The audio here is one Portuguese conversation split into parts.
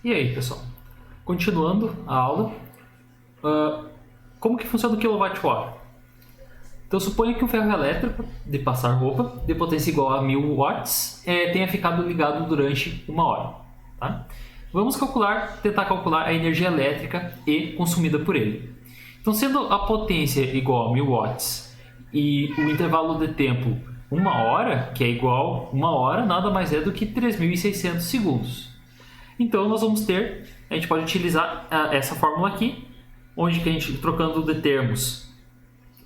E aí, pessoal? Continuando a aula, como que funciona o kWh? Então, suponha que um ferro elétrico de passar roupa de potência igual a 1000 watts tenha ficado ligado durante 1 hora. Tá? Vamos tentar calcular a energia elétrica e consumida por ele. Então, sendo a potência igual a 1000 watts e o intervalo de tempo 1 hora, que é igual a 1 hora, nada mais é do que 3.600 segundos. Então, a gente pode utilizar essa fórmula aqui, onde que a gente, trocando de termos,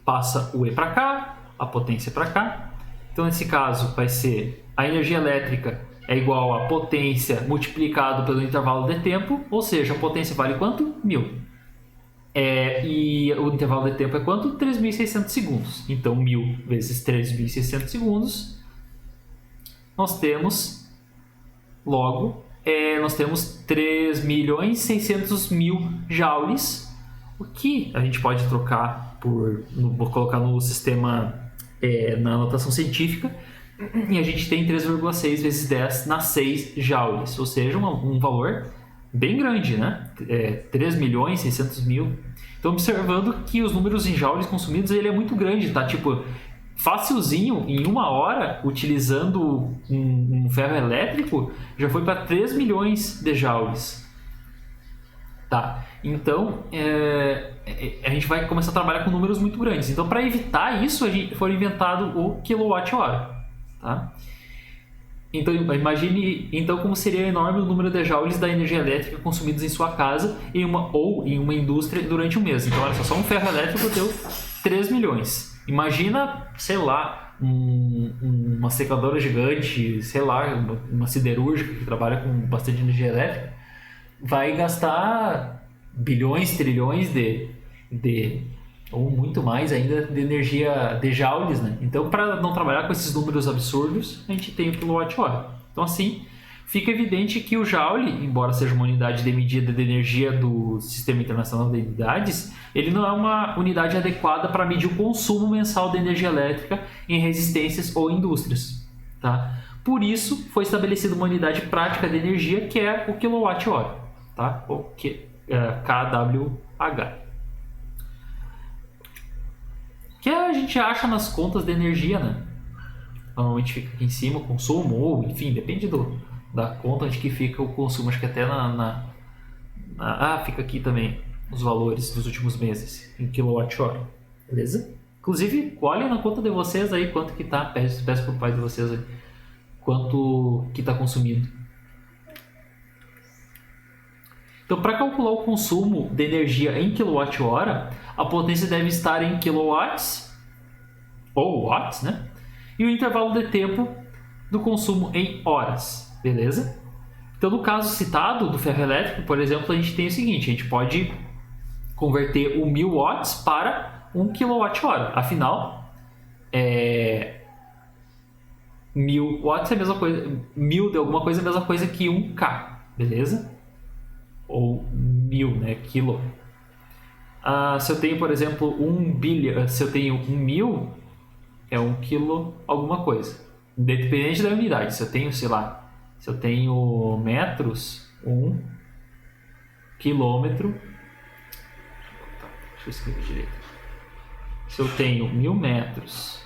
passa o E para cá, a potência para cá. Então, nesse caso, vai ser a energia elétrica é igual a potência multiplicado pelo intervalo de tempo, ou seja, a potência vale quanto? 1000. E o intervalo de tempo é quanto? 3.600 segundos. Então, 1000 vezes 3.600 segundos, nós temos, logo, nós temos 3.600.000 joules, o que a gente pode trocar vou colocar no sistema, na notação científica, e a gente tem 3,6 vezes 10 na 6 joules, ou seja, um valor bem grande, né? 3.600.000. Então, observando que os números em joules consumidos ele é muito grande, tá? Tipo, facilzinho, em 1 hora, utilizando um ferro elétrico, já foi para 3 milhões de joules. Tá? Então, a gente vai começar a trabalhar com números muito grandes. Então, para evitar isso, foi inventado o quilowatt-hora. Tá? Então, imagine como seria enorme o número de joules da energia elétrica consumidos em sua casa ou em uma indústria durante um mês. Então, olha só um ferro elétrico deu 3 milhões. Imagina, sei lá, uma secadora gigante, sei lá, uma siderúrgica que trabalha com bastante energia elétrica, vai gastar bilhões, trilhões ou muito mais ainda de energia de joules, né? Então, para não trabalhar com esses números absurdos, a gente tem o quilowatt-hora. Então, assim, fica evidente que o joule, embora seja uma unidade de medida de energia do Sistema Internacional de Unidades, ele não é uma unidade adequada para medir o consumo mensal de energia elétrica em resistências ou indústrias. Tá? Por isso, foi estabelecida uma unidade prática de energia, que é o quilowatt-hora, tá? Ou kWh. Que a gente acha nas contas de energia, né? Normalmente fica aqui em cima o consumo, ou enfim, depende da conta onde que fica o consumo. Acho que até fica aqui também os valores dos últimos meses em quilowatt-hora, beleza? Inclusive, olhem na conta de vocês aí quanto que tá, peço pro pai de vocês aí, quanto que tá consumido. Então, para calcular o consumo de energia em kWh, a potência deve estar em kilowatts, ou watts, né? E o intervalo de tempo do consumo em horas, beleza? Então, no caso citado do ferro elétrico, por exemplo, a gente tem o seguinte, a gente pode converter o 1000 watts para 1 kWh. Afinal, 1000 watts é a mesma coisa, 1000 de alguma coisa é a mesma coisa que 1K, beleza? Ou 1000, né? Quilo. Se eu tenho, por exemplo, 1 bilhão, se eu tenho 1000, é 1 quilo alguma coisa. Independente da unidade. Se eu tenho, sei lá, se eu tenho metros, 1 quilômetro. Deixa eu escrever direito. Se eu tenho 1000 metros,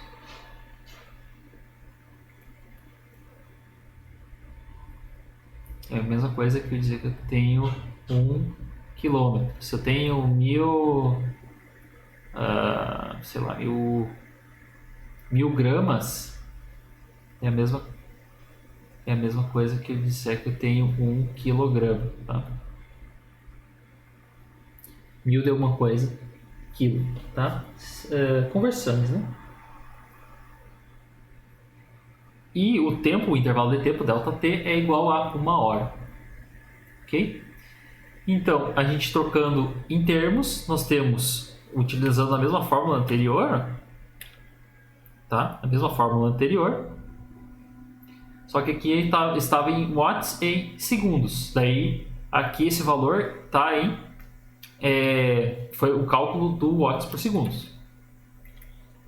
é a mesma coisa que eu dizer que eu tenho 1 quilômetro. Se eu tenho 1000, sei lá, 1000 gramas, é a mesma coisa que eu disser que eu tenho 1 quilograma, tá? 1000 de alguma coisa, quilo, tá? Conversamos, né? E o intervalo de tempo, ΔT, é igual a 1 hora. Ok? Então, a gente trocando em termos, nós temos, utilizando a mesma fórmula anterior, tá? A mesma fórmula anterior, só que aqui estava em watts em segundos. Daí, aqui esse valor está foi o cálculo do watts por segundos.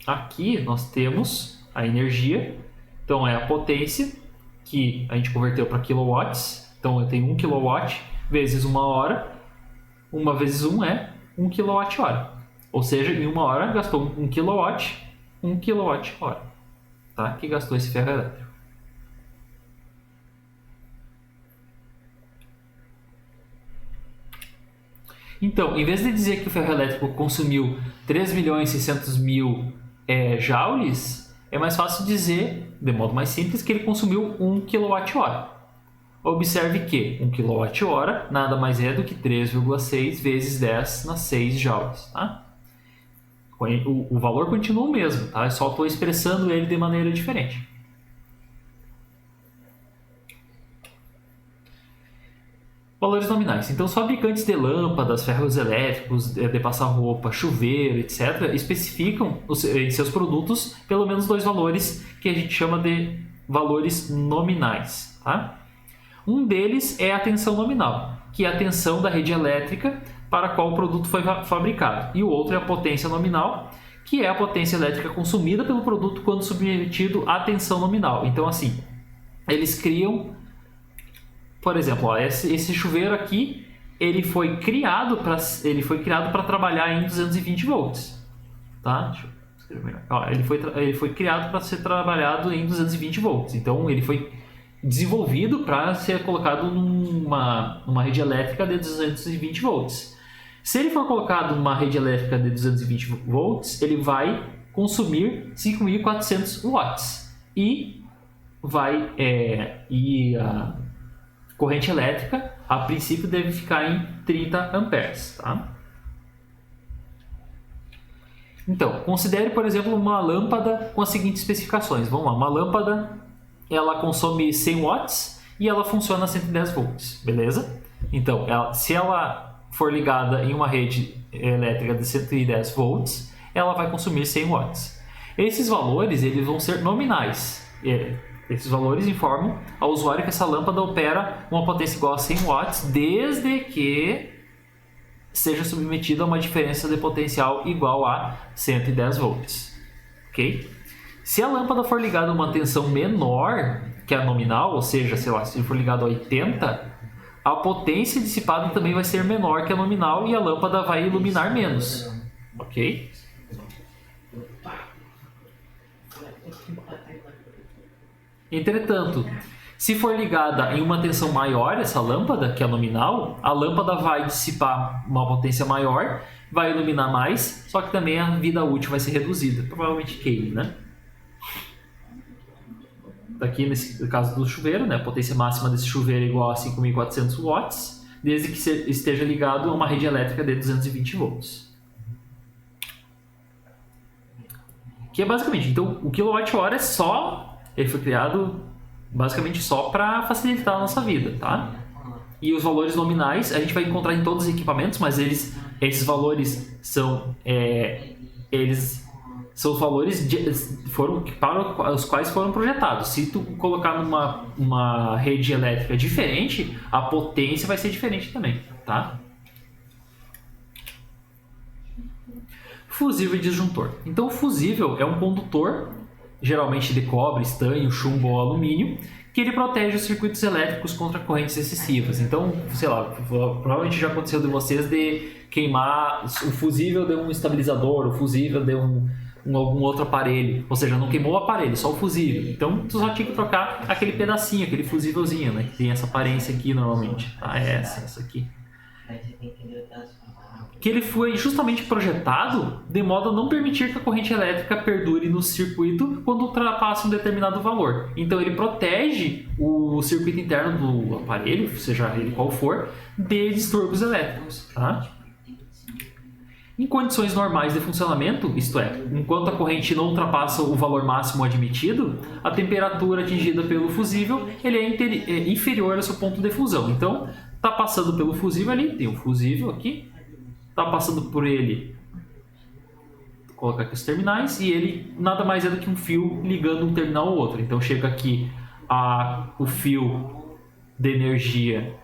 Aqui nós temos a energia, então é a potência, que a gente converteu para kilowatts. Então eu tenho 1 kilowatt vezes 1 hora, 1 vezes 1 é 1 kWh. Ou seja, em 1 hora gastou 1 kW, 1 kWh, tá? Que gastou esse ferro elétrico. Então, em vez de dizer que o ferro elétrico consumiu 3.600.000 joules, é mais fácil dizer, de modo mais simples, que ele consumiu 1 kWh. Observe que 1 kWh nada mais é do que 3,6 vezes 10 na 6 joules. Tá? O valor continua o mesmo, tá? Eu só estou expressando ele de maneira diferente. Valores nominais. Então, os fabricantes de lâmpadas, ferros elétricos, de passar roupa, chuveiro, etc., especificam em seus produtos pelo menos 2 valores que a gente chama de valores nominais. Tá? Um deles é a tensão nominal, que é a tensão da rede elétrica para a qual o produto foi fabricado. E o outro é a potência nominal, que é a potência elétrica consumida pelo produto quando submetido à tensão nominal. Então, assim, eles criam... Por exemplo, ó, esse chuveiro aqui, ele foi criado para trabalhar em 220 volts, tá? Deixa eu escrever melhor. Ó, ele foi criado para ser trabalhado em 220 volts. Então, ele foi desenvolvido para ser colocado numa rede elétrica de 220 volts. Se ele for colocado numa rede elétrica de 220 volts, ele vai consumir 5.400 watts e a corrente elétrica, a princípio, deve ficar em 30 amperes. Tá? Então, considere, por exemplo, uma lâmpada com as seguintes especificações. Vamos lá, uma lâmpada, ela consome 100 watts e ela funciona a 110 volts, beleza? Então, se ela for ligada em uma rede elétrica de 110 volts, ela vai consumir 100 watts. Esses valores eles vão ser nominais. Esses valores informam ao usuário que essa lâmpada opera uma potência igual a 100 watts, desde que seja submetida a uma diferença de potencial igual a 110 volts. Ok? Se a lâmpada for ligada a uma tensão menor que a nominal, ou seja, sei lá, se for ligado a 80, a potência dissipada também vai ser menor que a nominal e a lâmpada vai iluminar menos. Ok? Entretanto, se for ligada em uma tensão maior, essa lâmpada, que é a nominal, a lâmpada vai dissipar uma potência maior, vai iluminar mais, só que também a vida útil vai ser reduzida. Provavelmente queime, né? Aqui nesse caso do chuveiro, né, a potência máxima desse chuveiro é igual a 5.400 watts, desde que esteja ligado a uma rede elétrica de 220 volts. Que é basicamente, então, o quilowatt-hora é só... Ele foi criado basicamente só para facilitar a nossa vida, tá? E os valores nominais a gente vai encontrar em todos os equipamentos, mas esses valores são os valores para os quais foram projetados. Se tu colocar numa rede elétrica diferente, a potência vai ser diferente também, tá? Fusível e disjuntor. Então, o fusível é um condutor, geralmente de cobre, estanho, chumbo ou alumínio, que ele protege os circuitos elétricos contra correntes excessivas. Então, sei lá, provavelmente já aconteceu de vocês de queimar o fusível de um estabilizador, o fusível de algum outro aparelho. Ou seja, não queimou o aparelho, só o fusível. Então, tu só tinha que trocar aquele pedacinho, aquele fusívelzinho, né? Que tem essa aparência aqui normalmente. Ah, é essa aqui. Que ele foi justamente projetado de modo a não permitir que a corrente elétrica perdure no circuito quando ultrapassa um determinado valor. Então ele protege o circuito interno do aparelho, seja ele qual for, de distúrbios elétricos. Tá? Em condições normais de funcionamento, isto é, enquanto a corrente não ultrapassa o valor máximo admitido, a temperatura atingida pelo fusível ele é inferior ao seu ponto de fusão. Então, está passando pelo fusível ali, tem um fusível aqui, está passando por ele, vou colocar aqui os terminais, e ele nada mais é do que um fio ligando um terminal ao outro. Então chega aqui o fio de energia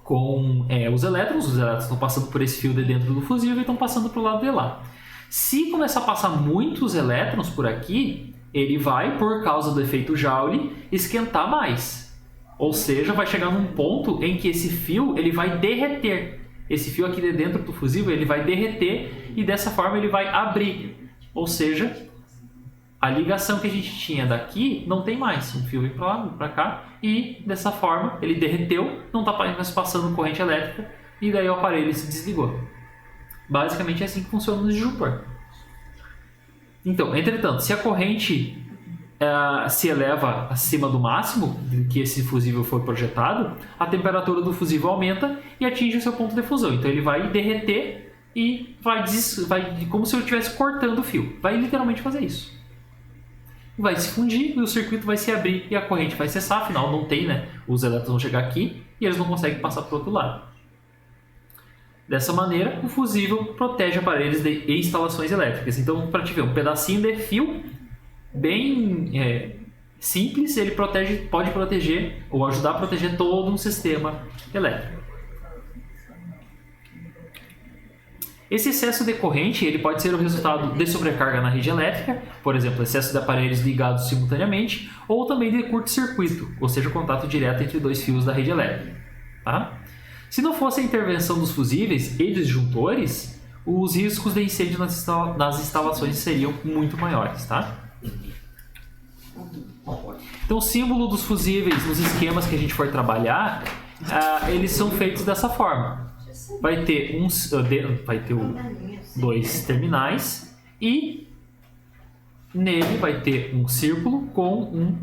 com os elétrons estão passando por esse fio de dentro do fusível e estão passando para o lado de lá. Se começar a passar muitos elétrons por aqui, ele vai, por causa do efeito Joule, esquentar mais. Ou seja, vai chegar num ponto em que esse fio ele vai derreter. Esse fio aqui de dentro do fusível ele vai derreter e dessa forma ele vai abrir. Ou seja, a ligação que a gente tinha daqui não tem mais. Um fio vem para lá, para cá e dessa forma ele derreteu, não está mais passando corrente elétrica e daí o aparelho se desligou. Basicamente é assim que funciona o disjuntor. Então, entretanto, se a corrente se eleva acima do máximo que esse fusível foi projetado, a temperatura do fusível aumenta e atinge o seu ponto de fusão. Então ele vai derreter e vai como se eu estivesse cortando o fio. Vai literalmente fazer isso. Vai se fundir e o circuito vai se abrir e a corrente vai cessar, afinal não tem, né? Os elétrons vão chegar aqui e eles não conseguem passar para o outro lado. Dessa maneira, o fusível protege aparelhos e instalações elétricas. Então, para te ver, um pedacinho de fio bem simples, ele pode proteger ou ajudar a proteger todo um sistema elétrico. Esse excesso de corrente ele pode ser o resultado de sobrecarga na rede elétrica, por exemplo, excesso de aparelhos ligados simultaneamente, ou também de curto-circuito, ou seja, o contato direto entre dois fios da rede elétrica. Tá? Se não fosse a intervenção dos fusíveis e disjuntores, os riscos de incêndio nas instalações seriam muito maiores. Tá? Então, o símbolo dos fusíveis nos esquemas que a gente for trabalhar, eles são feitos dessa forma. Vai ter dois terminais e nele vai ter um círculo com um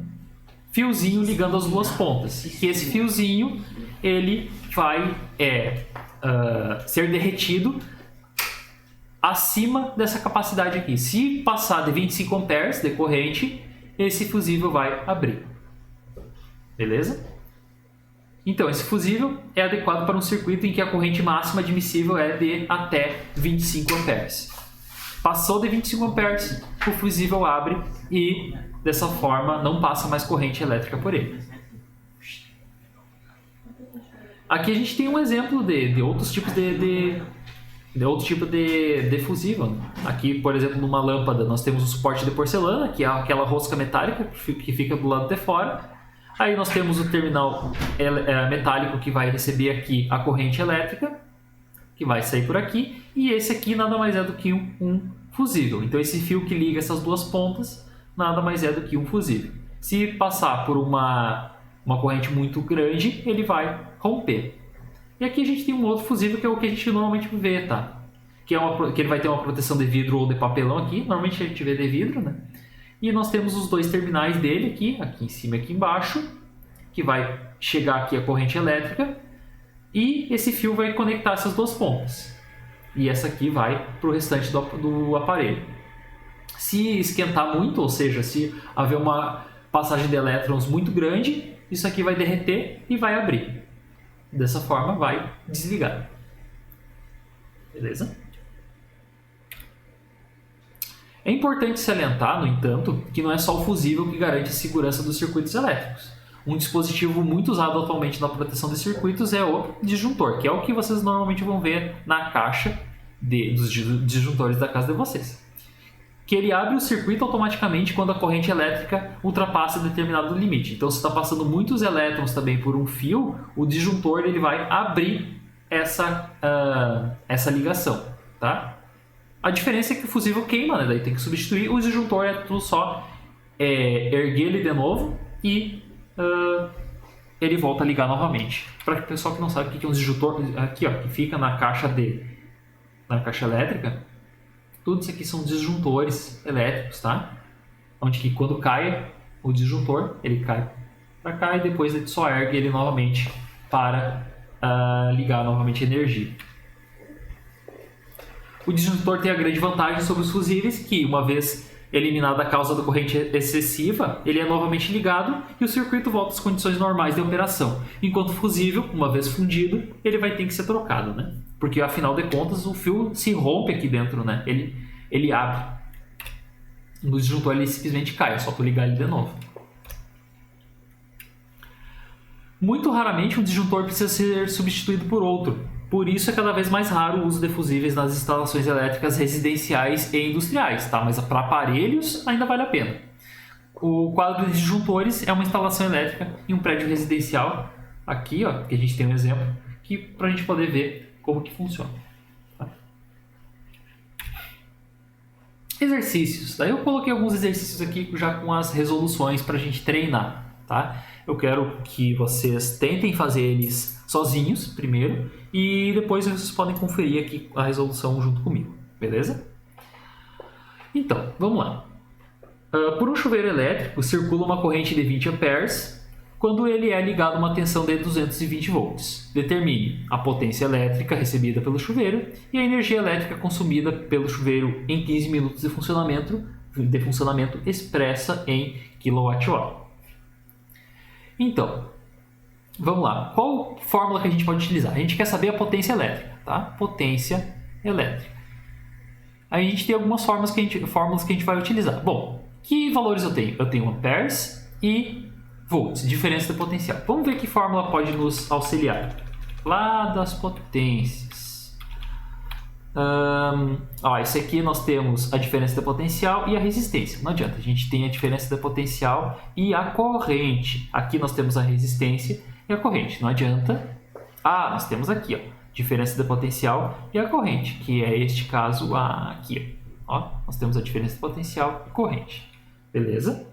fiozinho ligando as duas pontas. E esse fiozinho ele vai ser derretido acima dessa capacidade aqui. Se passar de 25 amperes de corrente, esse fusível vai abrir. Beleza? Então, esse fusível é adequado para um circuito em que a corrente máxima admissível é de até 25 amperes. Passou de 25 amperes, o fusível abre e, dessa forma, não passa mais corrente elétrica por ele. Aqui a gente tem um exemplo de outros tipos de fusível. Aqui, por exemplo, numa lâmpada, nós temos o suporte de porcelana, que é aquela rosca metálica que fica do lado de fora. Aí nós temos o terminal metálico que vai receber aqui a corrente elétrica, que vai sair por aqui, e esse aqui nada mais é do que um fusível. Então esse fio que liga essas duas pontas nada mais é do que um fusível. Se passar por uma corrente muito grande, ele vai romper. E aqui a gente tem um outro fusível que é o que a gente normalmente vê, tá? Que ele vai ter uma proteção de vidro ou de papelão aqui, normalmente a gente vê de vidro, né? E nós temos os dois terminais dele aqui em cima e aqui embaixo, que vai chegar aqui a corrente elétrica e esse fio vai conectar essas duas pontas. E essa aqui vai para o restante do aparelho. Se esquentar muito, ou seja, se haver uma passagem de elétrons muito grande, isso aqui vai derreter e vai abrir. Dessa forma vai desligar. Beleza? É importante salientar, no entanto, que não é só o fusível que garante a segurança dos circuitos elétricos. Um dispositivo muito usado atualmente na proteção de circuitos é o disjuntor, que é o que vocês normalmente vão ver na caixa dos disjuntores da casa de vocês. Que ele abre o circuito automaticamente quando a corrente elétrica ultrapassa determinado limite. Então, se está passando muitos elétrons também por um fio, o disjuntor ele vai abrir essa ligação, tá? A diferença é que o fusível queima, né? Daí tem que substituir. O disjuntor é tudo só erguer ele de novo e ele volta a ligar novamente. Para o pessoal que não sabe o que é um disjuntor, aqui ó, que fica na caixa elétrica, tudo isso aqui são disjuntores elétricos, tá? Onde que quando cai o disjuntor, ele cai para cá e depois ele só ergue ele novamente para ligar novamente a energia. O disjuntor tem a grande vantagem sobre os fusíveis, que uma vez eliminada a causa da corrente excessiva, ele é novamente ligado e o circuito volta às condições normais de operação. Enquanto o fusível, uma vez fundido, ele vai ter que ser trocado, né? Porque afinal de contas o fio se rompe aqui dentro, né? Ele abre. No disjuntor ele simplesmente cai, é só tu ligar ele de novo. Muito raramente um disjuntor precisa ser substituído por outro. Por isso é cada vez mais raro o uso de fusíveis nas instalações elétricas residenciais e industriais, tá? Mas para aparelhos ainda vale a pena. O quadro de disjuntores é uma instalação elétrica em um prédio residencial. Aqui, ó, que a gente tem um exemplo, que para a gente poder ver como que funciona. Tá? Exercícios. Daí eu coloquei alguns exercícios aqui já com as resoluções para a gente treinar. Tá? Eu quero que vocês tentem fazer eles sozinhos primeiro e depois vocês podem conferir aqui a resolução junto comigo. Beleza? Então, vamos lá. Por um chuveiro elétrico, circula uma corrente de 20 amperes quando ele é ligado a uma tensão de 220 volts. Determine a potência elétrica recebida pelo chuveiro e a energia elétrica consumida pelo chuveiro em 15 minutos de funcionamento expressa em kWh. Então, vamos lá. Qual fórmula que a gente pode utilizar? A gente quer saber a potência elétrica, tá? Potência elétrica. Aí a gente tem algumas fórmulas que a gente vai utilizar. Bom, que valores eu tenho? Eu tenho amperes e volts, diferença de potencial. Vamos ver que fórmula pode nos auxiliar. Lá das potências. Esse aqui nós temos a diferença de potencial e a resistência. Não adianta, a gente tem a diferença de potencial e a corrente. Aqui nós temos a resistência e a corrente. Não adianta. Nós temos aqui, ó, diferença de potencial e a corrente, que é este caso aqui. Ó, nós temos a diferença de potencial e corrente. Beleza?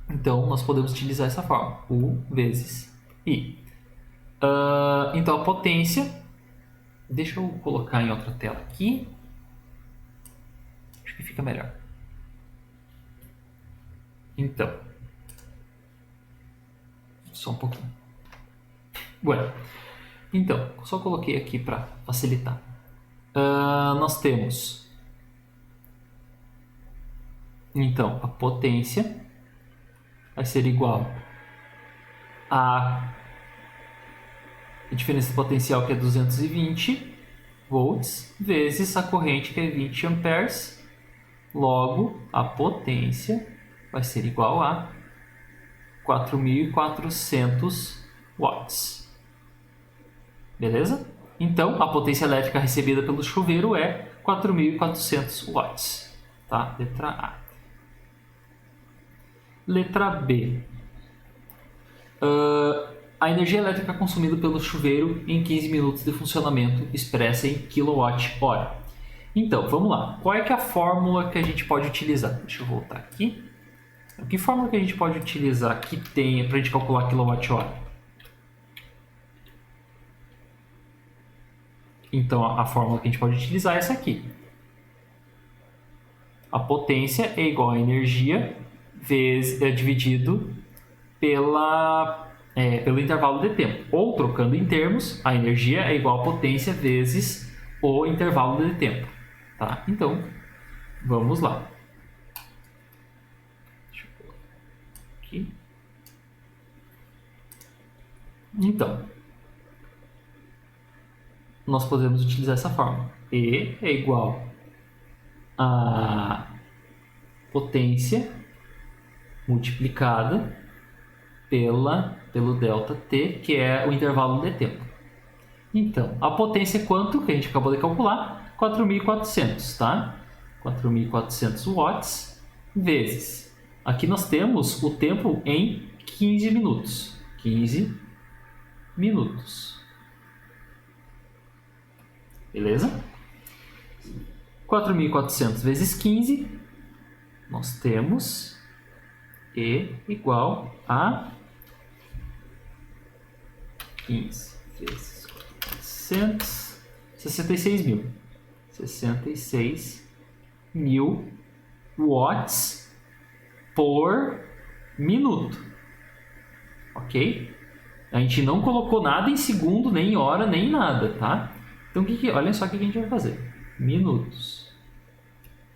Então, nós podemos utilizar essa forma. U vezes I. Então, a potência... Deixa eu colocar em outra tela aqui. Acho que fica melhor. Então. Só um pouquinho. Bueno. Então, só coloquei aqui para facilitar. Nós temos... Então, a potência vai ser igual a diferença de potencial, que é 220 volts, vezes a corrente, que é 20 amperes. Logo, a potência vai ser igual a 4.400 watts. Beleza? Então, a potência elétrica recebida pelo chuveiro é 4.400 watts. Tá? Letra A. Letra B. A energia elétrica consumida pelo chuveiro em 15 minutos de funcionamento expressa em kWh. Então, vamos lá. Qual é que é a fórmula que a gente pode utilizar? Deixa eu voltar aqui. Que fórmula que a gente pode utilizar que tenha para a gente calcular kWh? Então, a fórmula que a gente pode utilizar é essa aqui. A potência é igual a energia dividido pelo intervalo de tempo. Ou, trocando em termos, a energia é igual a potência vezes o intervalo de tempo. Tá? Então, vamos lá. Deixa eu colocar aqui. Então, nós podemos utilizar essa fórmula. E é igual a potência multiplicada pelo ΔT, que é o intervalo de tempo. Então, a potência é quanto? Que a gente acabou de calcular? 4.400, tá? 4.400 watts vezes. Aqui nós temos o tempo em 15 minutos. 15 minutos. Beleza? 4.400 vezes 15, nós temos E igual a 15 vezes 400, 66.000. 66.000 watts por minuto. Ok? A gente não colocou nada em segundo, nem em hora, nem em nada, tá? Então, olha só o que a gente vai fazer. Minutos.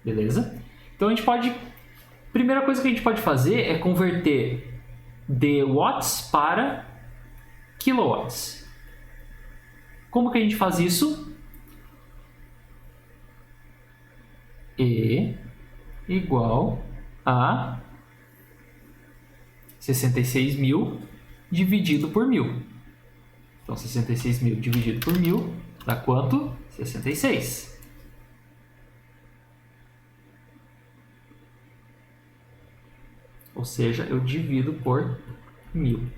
Beleza? Então, a gente pode... Primeira coisa que a gente pode fazer é converter de watts para kilowatts. Como que a gente faz isso? E igual a 66.000 dividido por 1.000. Então, 66.000 dividido por 1.000 dá quanto? 66. Ou seja, eu divido por 1000.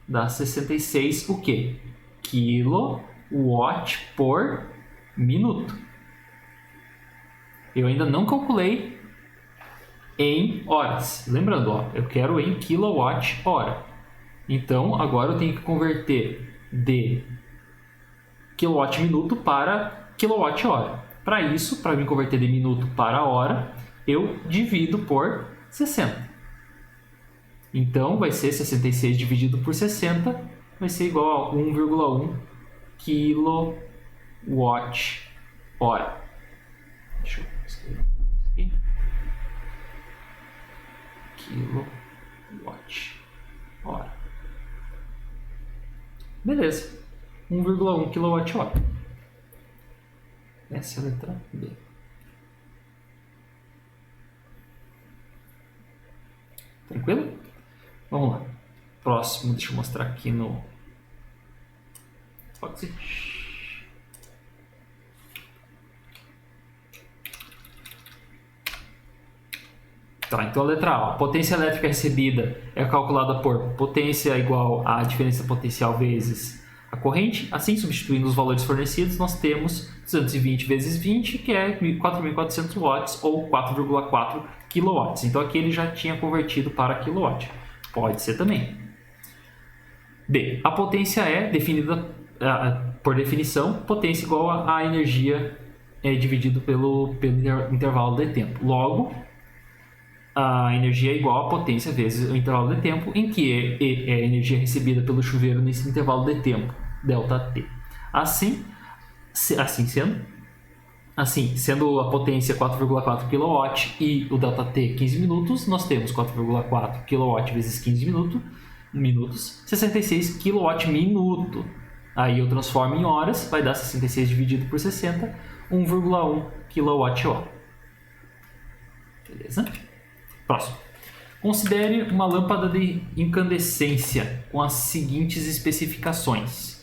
Dá 66 o quê? Kilowatt por minuto. Eu ainda não calculei em horas. Lembrando, ó, eu quero em quilowatt-hora. Então, agora eu tenho que converter de quilowatt-minuto para quilowatt-hora. Para isso, para me converter de minuto para hora, eu divido por 60. Então, vai ser 66 dividido por 60, vai ser igual a 1,1 kWh. Deixa eu escrever aqui. KWh. Beleza. 1,1 kWh. Essa é a letra B. Tranquilo? Vamos lá. Próximo, deixa eu mostrar aqui no Foxy. Tá, então a letra A, a potência elétrica recebida é calculada por potência igual a diferença potencial vezes a corrente. Assim, substituindo os valores fornecidos, nós temos 220 vezes 20, que é 4.400 watts ou 4,4 kW. Então aqui ele já tinha convertido para quilowatt. Pode ser também. B. A potência é definida por definição, potência igual a energia dividido pelo intervalo de tempo. Logo, a energia é igual a potência vezes o intervalo de tempo, em que é a energia recebida pelo chuveiro nesse intervalo de tempo, ΔT. Assim sendo a potência 4,4 kW e o ΔT 15 minutos, nós temos 4,4 kW vezes 15 minutos, 66 kW minuto. Aí eu transformo em horas, vai dar 66 dividido por 60, 1,1 kWh. Beleza? Próximo. Considere uma lâmpada de incandescência com as seguintes especificações.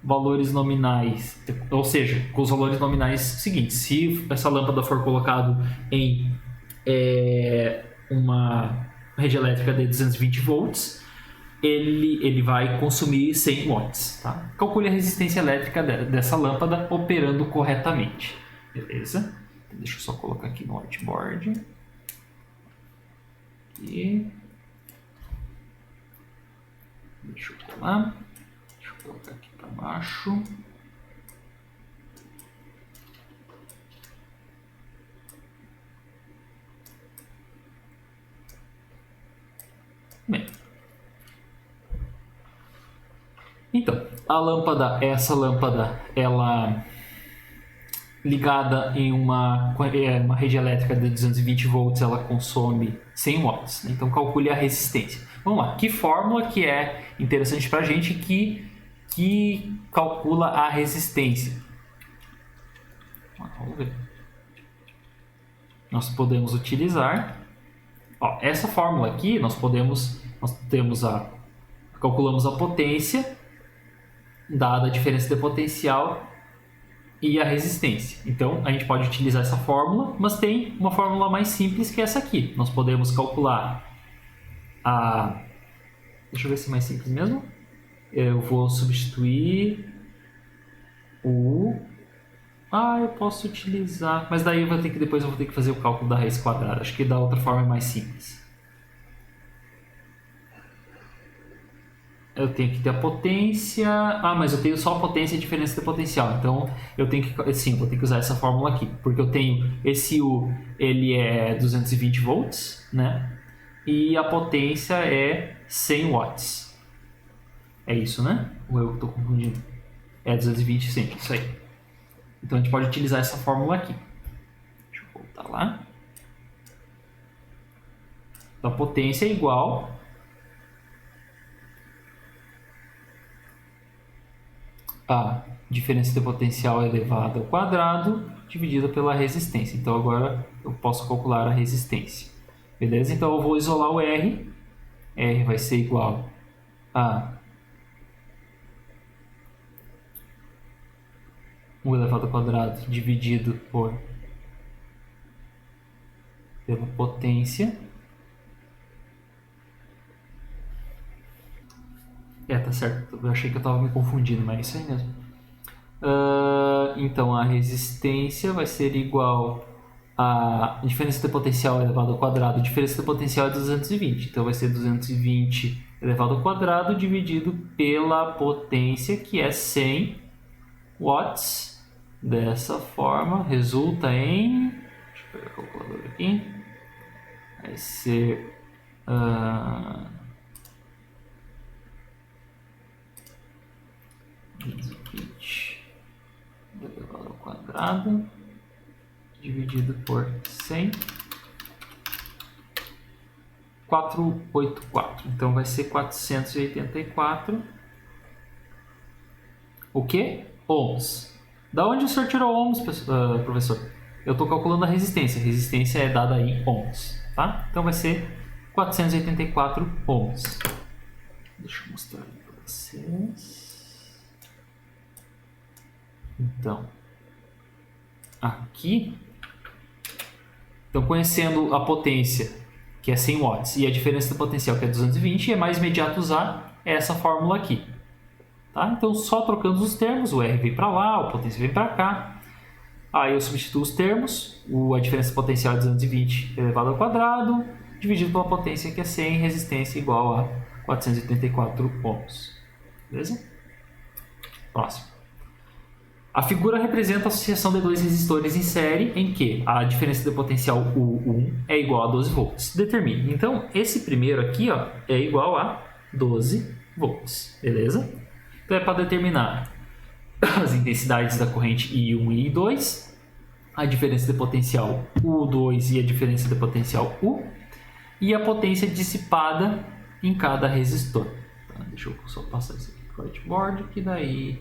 Valores nominais, ou seja, com os valores nominais seguintes. Se essa lâmpada for colocada em uma rede elétrica de 220 volts, ele vai consumir 100 watts. Tá? Calcule a resistência elétrica dessa lâmpada operando corretamente. Beleza? Deixa eu só colocar aqui no whiteboard. E deixa eu colar. Deixa eu colocar aqui para baixo. Bem. Então, essa lâmpada, ela ligada em uma rede elétrica de 220 volts, ela consome 100 watts. Então, calcule a resistência. Vamos lá. Que fórmula que é interessante para a gente que calcula a resistência? Vamos ver. Nós podemos utilizar essa fórmula aqui. Calculamos a potência dada a diferença de potencial e a resistência. Então, a gente pode utilizar essa fórmula, mas tem uma fórmula mais simples que essa aqui. Nós podemos calcular Deixa eu ver se é mais simples mesmo. Eu vou substituir eu posso utilizar... Mas daí depois eu vou ter que fazer o cálculo da raiz quadrada. Acho que da outra forma é mais simples. Eu tenho que ter a potência... mas eu tenho só a potência e a diferença de potencial. Então, eu vou ter que usar essa fórmula aqui. Porque eu tenho esse U, ele é 220 volts, né? E a potência é 100 watts. É isso, né? Ou eu estou confundindo? É 220 sempre, isso aí. Então, a gente pode utilizar essa fórmula aqui. Deixa eu voltar lá. Então, a potência é igual... a diferença de potencial elevada ao quadrado dividida pela resistência. Então agora eu posso calcular a resistência. Beleza? Então eu vou isolar o R. R vai ser igual a 1 elevado ao quadrado dividido pela potência Tá certo. Eu achei que eu estava me confundindo, mas é isso aí mesmo. Então, a resistência vai ser igual a diferença de potencial elevado ao quadrado. A diferença de potencial é 220. Então, vai ser 220 elevado ao quadrado dividido pela potência, que é 100 watts. Dessa forma, resulta em... Deixa eu pegar a calculadora aqui. Vai ser... 220 elevado ao quadrado dividido por 100, 484. Então vai ser 484. O quê? Ohms. Da onde o senhor tirou ohms, professor? Eu estou calculando a resistência. A resistência é dada em ohms, tá? Então vai ser 484 ohms. Deixa eu mostrar aqui para vocês. Então, aqui, então conhecendo a potência, que é 100 watts, e a diferença do potencial, que é 220, é mais imediato usar essa fórmula aqui. Tá? Então, só trocando os termos, o R vem para lá, a potência vem para cá. Aí eu substituo os termos, a diferença potencial é 220 elevado ao quadrado, dividido pela potência, que é 100, resistência igual a 484 ohms. Beleza? Próximo. A figura representa a associação de dois resistores em série em que a diferença de potencial U1 é igual a 12 volts. Determine. Então, esse primeiro aqui ó, é igual a 12 volts. Beleza? Então, é para determinar as intensidades da corrente I1 e I2, a diferença de potencial U2 e a diferença de potencial U, e a potência dissipada em cada resistor. Tá, deixa eu só passar isso aqui para o whiteboard, que daí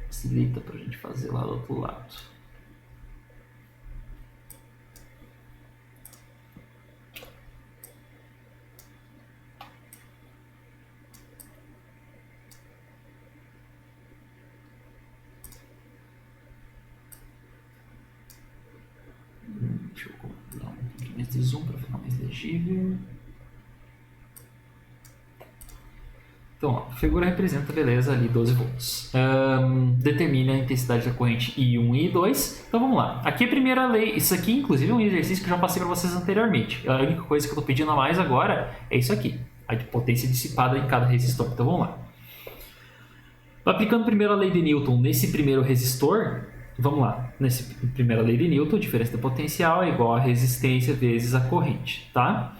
facilita para a gente fazer lá do outro lado. Deixa eu dar um pouquinho mais de zoom para ficar mais legível. Então, ó, a figura representa, beleza, ali 12 volts. Determine a intensidade da corrente I1 e I2. Então, vamos lá. Aqui a primeira lei, isso aqui, inclusive, é um exercício que eu já passei para vocês anteriormente. A única coisa que eu estou pedindo a mais agora é isso aqui, a potência dissipada em cada resistor. Então, vamos lá. Aplicando primeiro a lei de Newton nesse primeiro resistor, vamos lá. Nessa primeira lei de Newton, a diferença de potencial é igual a resistência vezes a corrente, tá?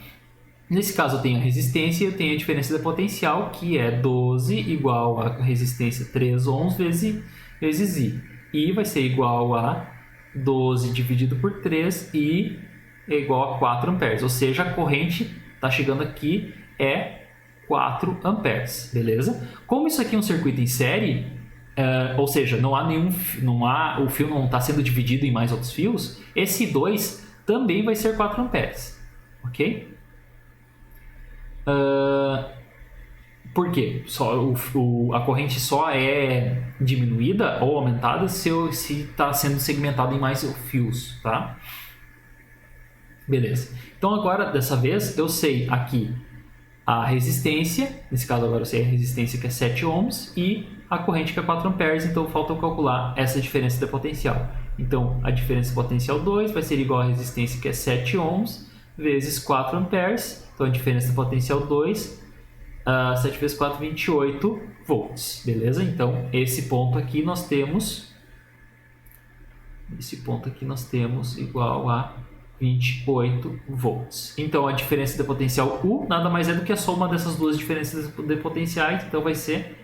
Nesse caso eu tenho a resistência e eu tenho a diferença de potencial, que é 12 igual a resistência 3 ohms vezes I. I vai ser igual a 12 dividido por 3 e é igual a 4 amperes. Ou seja, a corrente está chegando aqui é 4 amperes, beleza? Como isso aqui é um circuito em série, ou seja, o fio não está sendo dividido em mais outros fios, esse 2 também vai ser 4 amperes, ok? Por quê? A corrente só é diminuída ou aumentada se está sendo segmentado em mais fios, tá? Beleza. Então agora, dessa vez, eu sei aqui a resistência, nesse caso agora eu sei a resistência que é 7 ohms e a corrente que é 4 amperes, então falta eu calcular essa diferença de potencial. Então a diferença de potencial 2 vai ser igual à resistência que é 7 ohms vezes 4 amperes. Então, a diferença de potencial 2, 7 vezes 4, 28 volts, beleza? Então, esse ponto aqui nós temos igual a 28 volts. Então, a diferença de potencial U nada mais é do que a soma dessas duas diferenças de potenciais. Então, vai ser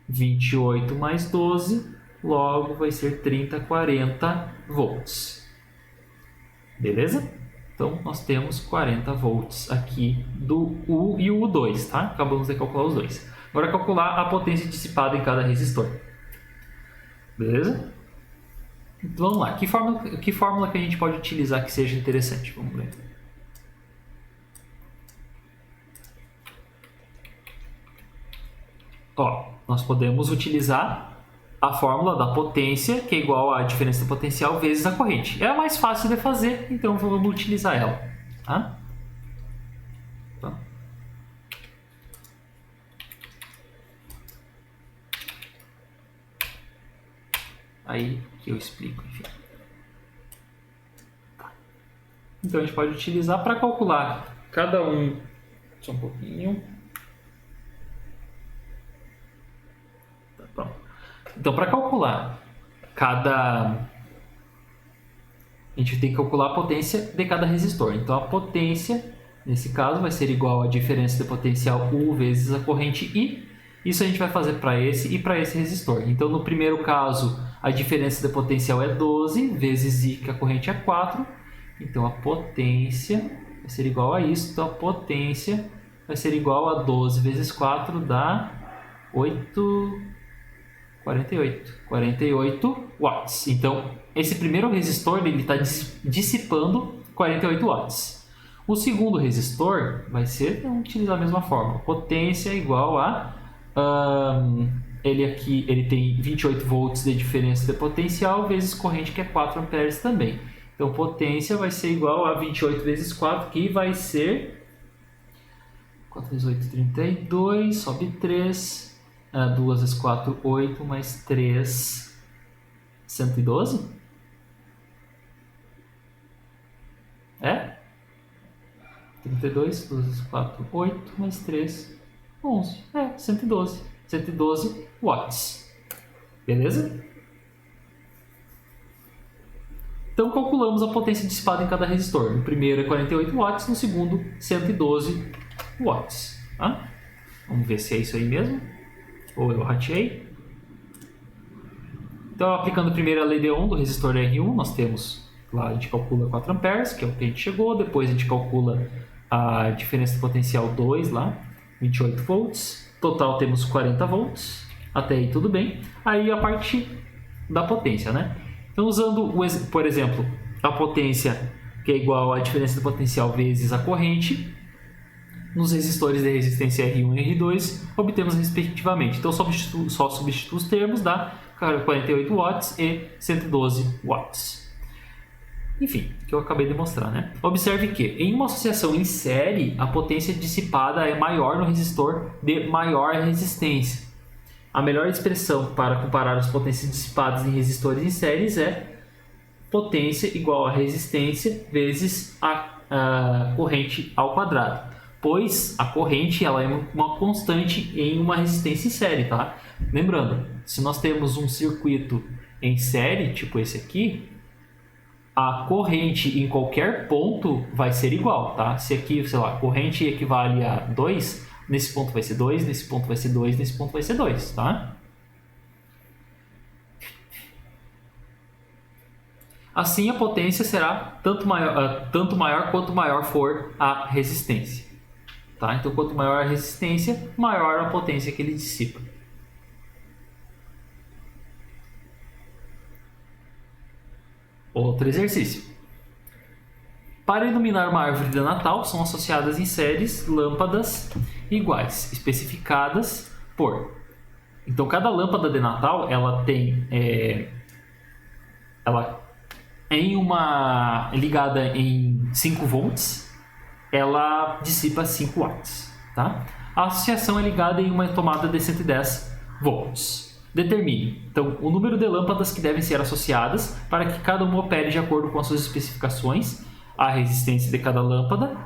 28 mais 12, logo vai ser 30, 40 volts. Beleza? Então, nós temos 40 volts aqui do U e o U2, tá? Acabamos de calcular os dois. Agora, calcular a potência dissipada em cada resistor. Beleza? Então, vamos lá. Que fórmula que a gente pode utilizar que seja interessante? Vamos ver. Ó, nós podemos utilizar a fórmula da potência, que é igual à diferença do potencial vezes a corrente. É a mais fácil de fazer, então vamos utilizar ela. Tá? Então, aí que eu explico, enfim. Tá. Então a gente pode utilizar para calcular cada um. Só um pouquinho. Tá, pronto. Então para calcular a gente tem que calcular a potência de cada resistor. Então a potência, nesse caso, vai ser igual à diferença de potencial U vezes a corrente I. Isso a gente vai fazer para esse e para esse resistor. Então no primeiro caso, a diferença de potencial é 12 vezes I, que a corrente é 4. Então a potência vai ser igual a isso. Então a potência vai ser igual a 12 vezes 4 dá 48 watts. Então, esse primeiro resistor está dissipando 48 watts. O segundo resistor vai ser utilizar a mesma forma. Potência igual a... ele tem 28 volts de diferença de potencial vezes corrente, que é 4 amperes também. Então, potência vai ser igual a 28 vezes 4, que vai ser 4 vezes 8, 32, sobe 3... 2 vezes 4, 8, mais 3, 112? É? 32, 2 vezes 4, 8, mais 3, 11. 112. 112 watts. Beleza? Então, calculamos a potência dissipada em cada resistor. No primeiro é 48 watts, no segundo, 112 watts. Tá? Vamos ver se é isso aí mesmo. Ou eu rateei. Então, aplicando primeiro a lei de Ohm do resistor R1, nós temos lá, a gente calcula 4 amperes, que é o que a gente chegou. Depois a gente calcula a diferença de potencial 2 lá, 28 volts. Total temos 40 volts. Até aí tudo bem. Aí a parte da potência, né? Então, usando, por exemplo, a potência, que é igual à diferença de potencial vezes a corrente, nos resistores de resistência R1 e R2, obtemos respectivamente. Então, só substituo os termos, dá 48 watts e 112 watts. Enfim, que eu acabei de mostrar, né? Observe que, em uma associação em série, a potência dissipada é maior no resistor de maior resistência. A melhor expressão para comparar as potências dissipadas em resistores em séries é potência igual a resistência vezes a corrente ao quadrado. Pois a corrente ela é uma constante em uma resistência em série, tá? Lembrando, se nós temos um circuito em série, tipo esse aqui, a corrente em qualquer ponto vai ser igual, tá? Se aqui, sei lá, a corrente equivale a 2, nesse ponto vai ser 2, nesse ponto vai ser 2, nesse ponto vai ser 2, tá? Assim, a potência será tanto maior quanto maior for a resistência. Tá? Então, quanto maior a resistência, maior a potência que ele dissipa. Outro exercício. Para iluminar uma árvore de Natal, são associadas em séries lâmpadas iguais, especificadas por... Então, cada lâmpada de Natal, ela tem... ligada em 5 volts, ela dissipa 5 watts. Tá? A associação é ligada em uma tomada de 110 volts. Determine, então, o número de lâmpadas que devem ser associadas para que cada uma opere de acordo com as suas especificações, a resistência de cada lâmpada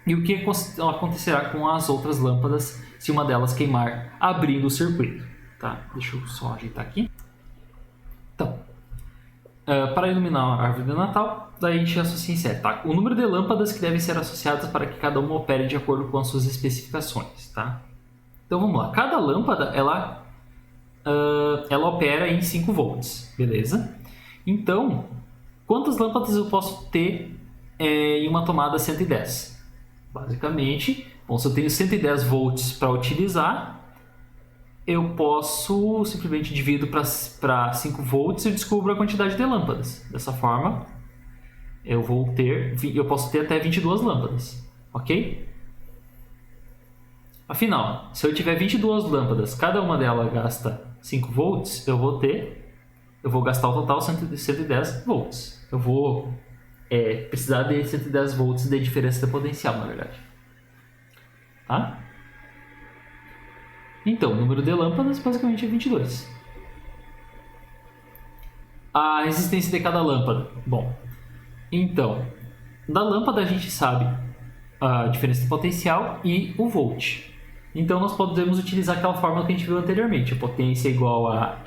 e o que acontecerá com as outras lâmpadas se uma delas queimar abrindo o circuito. Tá? Deixa eu só ajeitar aqui. Então, para iluminar a árvore de Natal, daí a gente associa em série, tá? O número de lâmpadas que devem ser associadas para que cada uma opere de acordo com as suas especificações, tá? Então vamos lá. Cada lâmpada ela opera em 5 volts, beleza? Então, quantas lâmpadas eu posso ter em uma tomada 110? Basicamente, bom, se eu tenho 110 volts para utilizar, eu posso simplesmente divido para 5 volts e descubro a quantidade de lâmpadas. Dessa forma, eu posso ter até 22 lâmpadas, ok? Afinal, se eu tiver 22 lâmpadas, cada uma delas gasta 5 volts, eu vou gastar o total 110 volts. Eu vou precisar de 110 volts de diferença de potencial, na verdade. Tá? Então, o número de lâmpadas basicamente é 22. A resistência de cada lâmpada. Bom, então, da lâmpada a gente sabe a diferença de potencial e o volt. Então nós podemos utilizar aquela fórmula que a gente viu anteriormente. A potência é igual a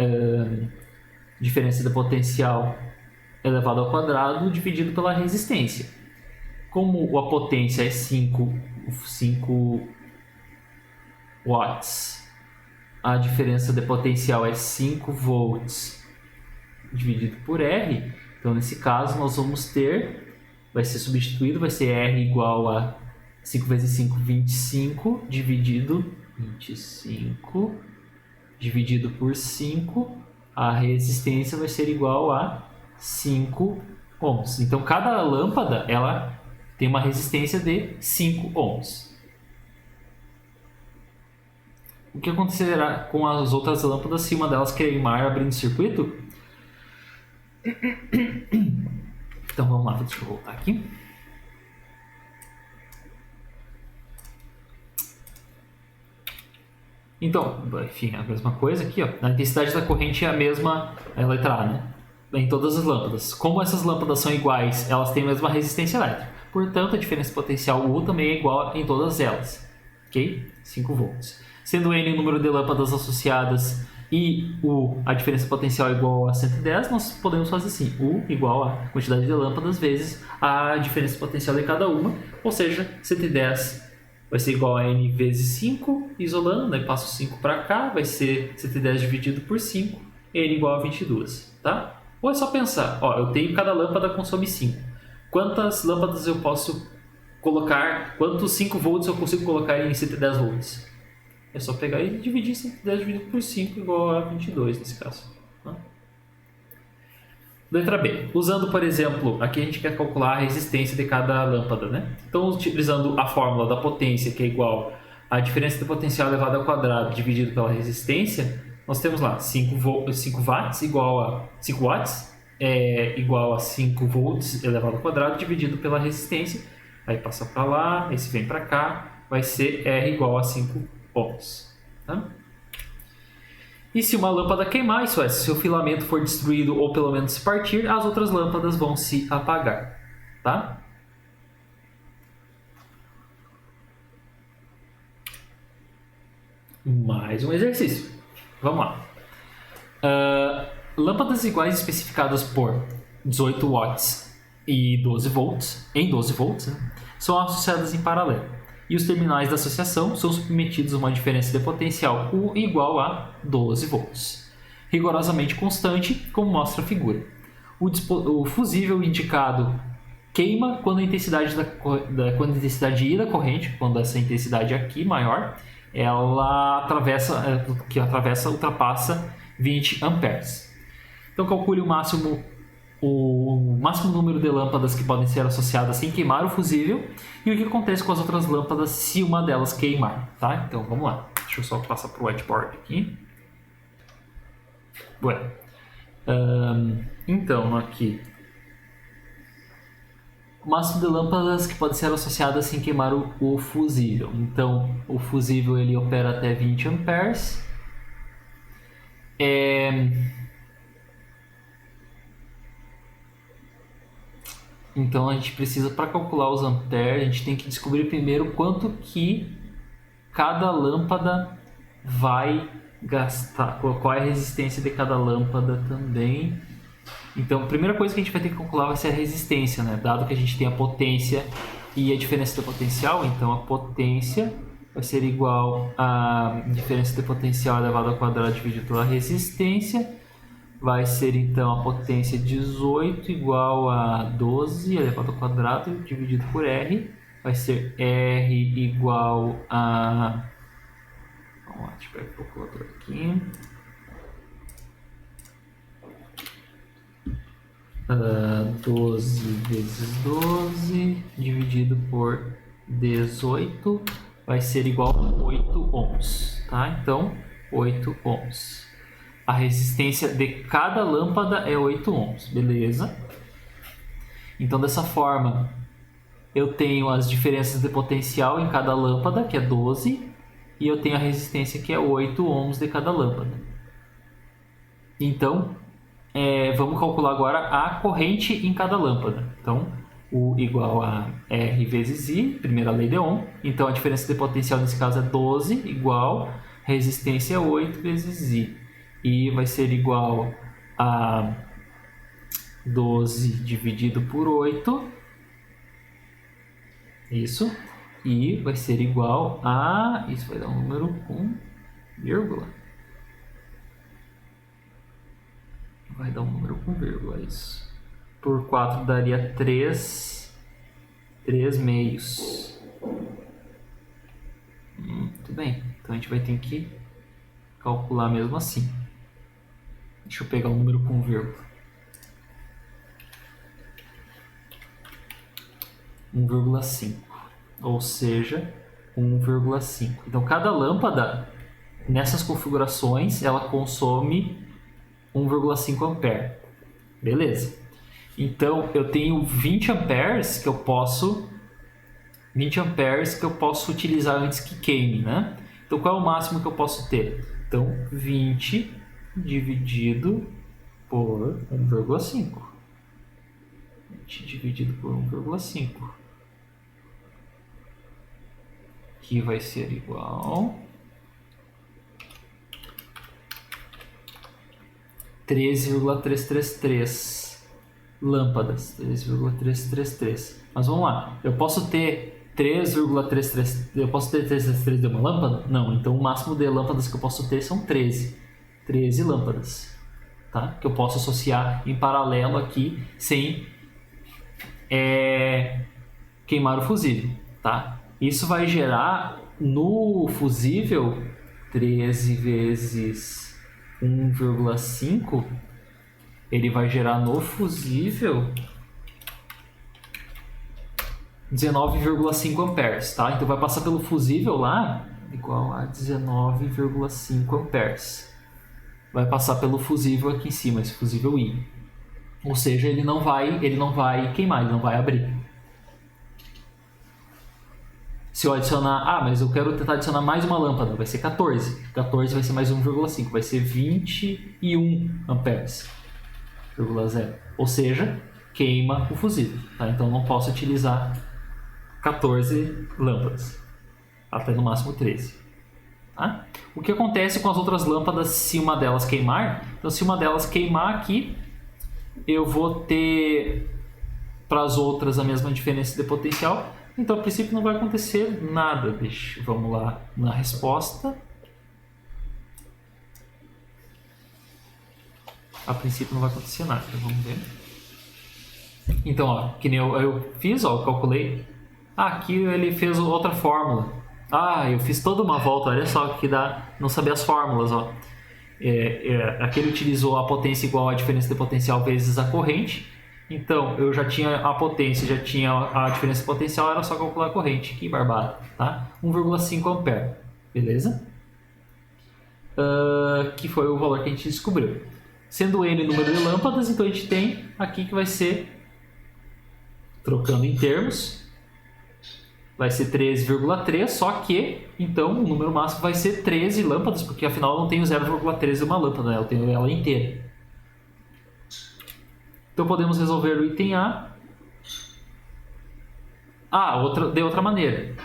diferença de potencial elevado ao quadrado dividido pela resistência. Como a potência é 5 watts, a diferença de potencial é 5 volts dividido por R. Então nesse caso nós vamos ter, vai ser substituído, vai ser R igual a 5 vezes 5, 25, dividido por 5, a resistência vai ser igual a 5 ohms. Então cada lâmpada ela tem uma resistência de 5 ohms. O que acontecerá com as outras lâmpadas se uma delas queimar abrindo circuito? Então vamos lá, deixa eu voltar aqui. Então, enfim, a mesma coisa aqui, ó. A intensidade da corrente é a mesma, a letra A, né? Em todas as lâmpadas. Como essas lâmpadas são iguais, elas têm a mesma resistência elétrica. Portanto, a diferença potencial U também é igual em todas elas. Ok? 5 volts. Sendo N o número de lâmpadas associadas e a diferença potencial é igual a 110, nós podemos fazer assim. U igual a quantidade de lâmpadas vezes a diferença potencial de cada uma. Ou seja, 110 vai ser igual a N vezes 5, isolando, né? Passo 5 para cá, vai ser 110 dividido por 5, N igual a 22, tá? Ou é só pensar, ó, eu tenho cada lâmpada consome 5. Quantas lâmpadas eu posso colocar, quantos 5 volts eu consigo colocar em 110 volts? É só pegar e dividir 110 dividido por 5 igual a 22 nesse caso. Tá? Letra B. Usando, por exemplo, aqui a gente quer calcular a resistência de cada lâmpada, né? Então, utilizando a fórmula da potência, que é igual a diferença de potencial elevado ao quadrado dividido pela resistência, nós temos lá 5 watts igual a 5 watts é igual a 5 volts elevado ao quadrado dividido pela resistência. Aí passa para lá, esse vem para cá, vai ser R igual a 5 ohms. Tá? E se uma lâmpada queimar, isso é, se o filamento for destruído ou pelo menos se partir, as outras lâmpadas vão se apagar. Tá? Mais um exercício. Vamos lá. Lâmpadas iguais especificadas por 18 watts e 12 volts, em 12 volts, né, são associadas em paralelo. E os terminais da associação são submetidos a uma diferença de potencial U igual a 12 volts, rigorosamente constante, como mostra a figura. O fusível indicado queima quando a intensidade quando a intensidade I da corrente, quando essa intensidade aqui maior, ela ultrapassa 20 amperes. Então calcule o máximo número de lâmpadas que podem ser associadas sem queimar o fusível e o que acontece com as outras lâmpadas se uma delas queimar, tá? Então vamos lá. Deixa eu só passar para o whiteboard aqui. Bueno. Então aqui o máximo de lâmpadas que podem ser associadas sem queimar o fusível. Então o fusível ele opera até 20 amperes. Então a gente precisa, para calcular os amperes, a gente tem que descobrir primeiro quanto que cada lâmpada vai gastar, qual é a resistência de cada lâmpada também. Então a primeira coisa que a gente vai ter que calcular vai ser a resistência, né? Dado que a gente tem a potência e a diferença de potencial, então a potência vai ser igual a diferença de potencial elevado ao quadrado dividido pela resistência. Vai ser então a potência 18 igual a 12 elevado ao quadrado dividido por R. Vai ser R igual a... Vamos lá, deixa eu pegar o calculador aqui. 12 vezes 12 dividido por 18 vai ser igual a 8 ohms. Tá? Então, 8 ohms. A resistência de cada lâmpada é 8 ohms, beleza? Então, dessa forma, eu tenho as diferenças de potencial em cada lâmpada, que é 12, e eu tenho a resistência, que é 8 ohms de cada lâmpada. Então, vamos calcular agora a corrente em cada lâmpada. Então, U igual a R vezes I, primeira lei de Ohm. Então, a diferença de potencial nesse caso é 12, igual resistência 8 vezes I. I vai ser igual a 12 dividido por 8. Isso. I vai ser igual a... Isso vai dar um número com vírgula. Vai dar um número com vírgula, isso. Por 4 daria 3 meios. Muito bem. Então a gente vai ter que calcular mesmo assim. Deixa eu pegar um número com vírgula. 1,5. Ou seja, 1,5. Então cada lâmpada nessas configurações ela consome 1,5 ampere. Beleza. Então eu tenho 20 amperes que eu posso utilizar antes que queime, né? Então qual é o máximo que eu posso ter? Então 20 dividido por 1,5. 20 dividido por 1,5. Que vai ser igual 13,333 lâmpadas. 13,333. Mas vamos lá. Eu posso ter 3,333. Eu posso ter 333 de uma lâmpada? Não. Então o máximo de lâmpadas que eu posso ter são 13. 13 lâmpadas. Tá? Que eu posso associar em paralelo aqui sem queimar o fusível. Tá? Isso vai gerar no fusível 13 vezes 1,5. Ele vai gerar no fusível 19,5 amperes, tá? Então vai passar pelo fusível lá igual a 19,5 amperes. Vai passar pelo fusível aqui em cima, esse fusível I. Ou seja, ele não vai queimar, ele não vai abrir. Se eu adicionar, mas eu quero tentar adicionar mais uma lâmpada, vai ser 14. 14 vai ser mais 1,5, vai ser 21 amperes. 0,0. Ou seja, queima o fusível. Tá? Então não posso utilizar 14 lâmpadas. Até no máximo 13. Tá? O que acontece com as outras lâmpadas se uma delas queimar? Então se uma delas queimar aqui, eu vou ter para as outras a mesma diferença de potencial. Então, a princípio, não vai acontecer nada. Vamos lá na resposta. A princípio, não vai acontecer nada. Vamos ver. Então, ó, que nem eu fiz, ó, eu calculei. Aqui ele fez outra fórmula. Eu fiz toda uma volta. Olha só que dá não saber as fórmulas, ó. Aqui ele utilizou a potência igual à diferença de potencial vezes a corrente. Então, eu já tinha a potência, já tinha a diferença potencial, era só calcular a corrente. Que barbada, tá? 1,5 ampere, beleza? Que foi o valor que a gente descobriu. Sendo N o número de lâmpadas, então a gente tem aqui que vai ser, trocando em termos, vai ser 13,3, só que, então, o número máximo vai ser 13 lâmpadas, porque afinal eu não tenho 0,13 de uma lâmpada, né? Eu tenho ela inteira. Então podemos resolver o item A. De outra maneira.